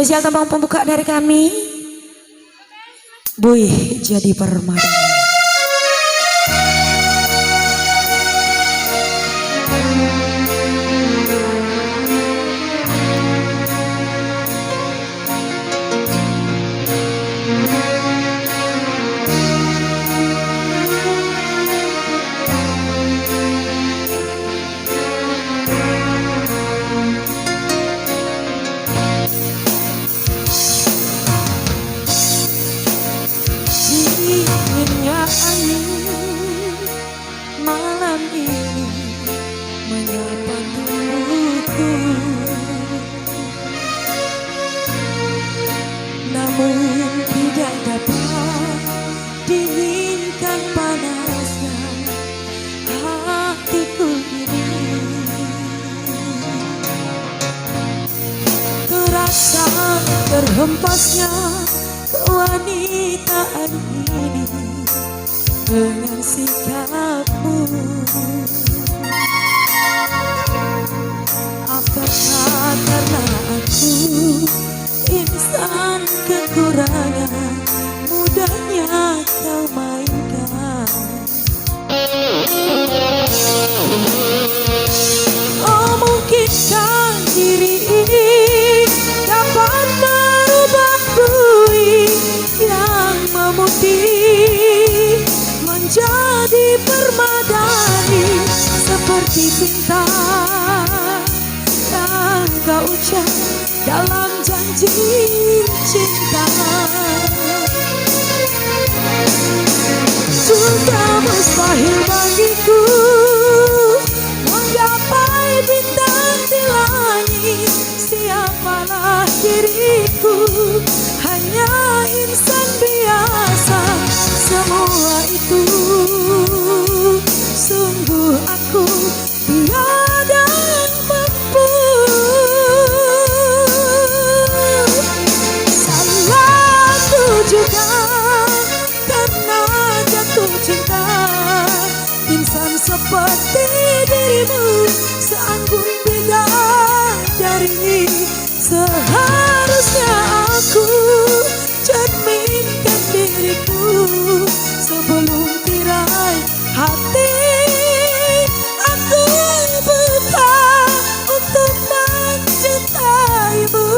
Spesial tembang pembuka dari kami, Buih Jadi Permadi. Dinginnya angin malam ini menyapa tubuhku, namun tidak dapat dinginkan panasnya hatiku ini. Terasa terhempasnya kewanitaan ini dengan sikapmu. Apakah karena aku insan kekurangan, mudahnya kau mainkan? Oh, mungkinkah diri ini dapat merubah bui yang memutih menjadi permadani, seperti bintang yang kau ucap dalam janji cinta. Juga mustahil bagiku menggapai bintang di langit. Siapalah diriku, hanya insan biasa. Semua itu sungguh aku tiada mampu. Salahku juga karena jatuh cinta. Insan seperti dirimu seanggun bidadari. Seharusnya aku cerminkan diriku sebelum tirai hati aku buka untuk mencintaimu.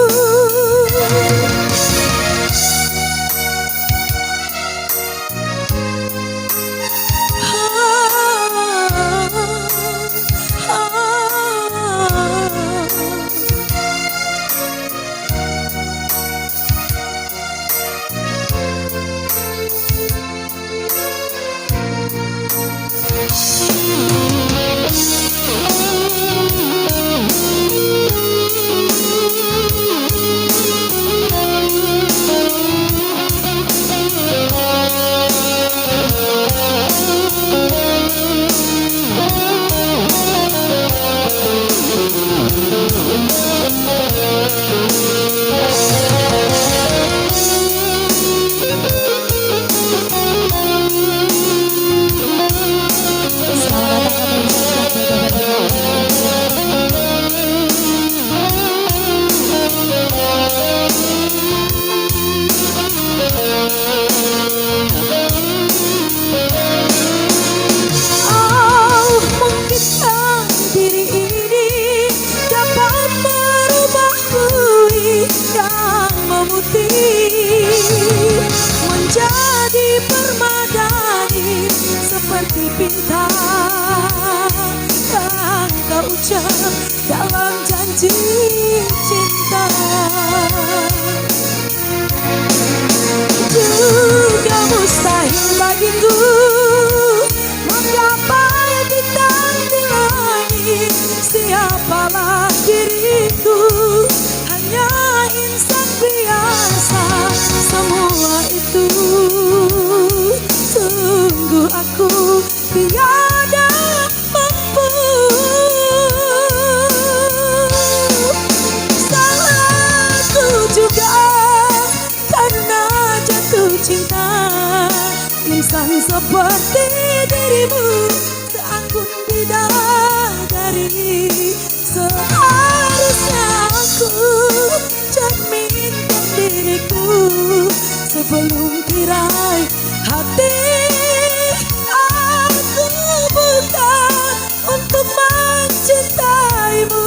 Menjadi permadani, seperti bintang yang kau ucap dalam janji cinta. Juga mustahil bagiku menggapai bintang di langit. Siapalah diriku, hanya insan biasa. Semua itu sungguh aku tiada mampu. Salahku juga karena jatuh cinta. Insan seperti dirimu seanggun bidadari. Seharusnya aku cermin sebelum tirai hati. Aku bukan untuk mencintaimu.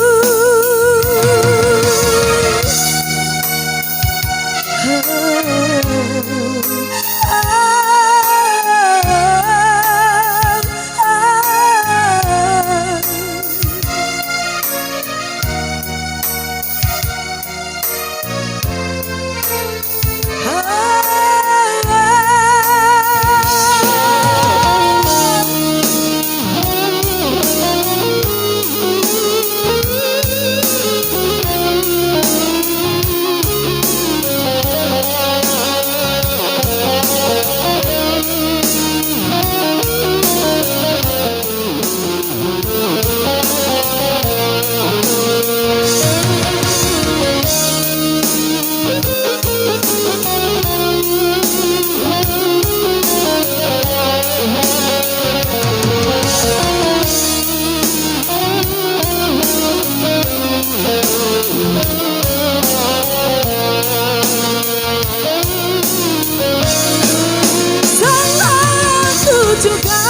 Juga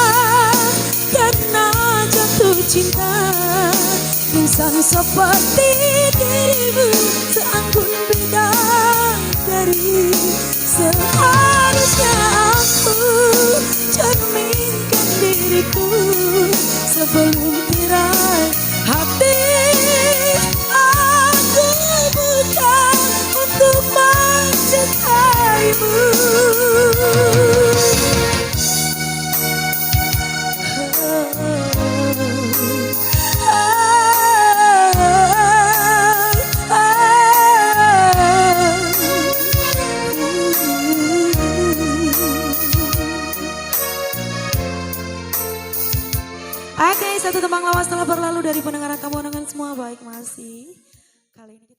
karena jatuh cinta insan seperti dirimu, seanggun bidadari. Seharusnya aku cerminkan diriku sebelum tirai hati. Aku bukan untuk mencintaimu. Oke, satu tembang lawas telah berlalu dari pendengaran kamu dengan semua baik masih. Kali ini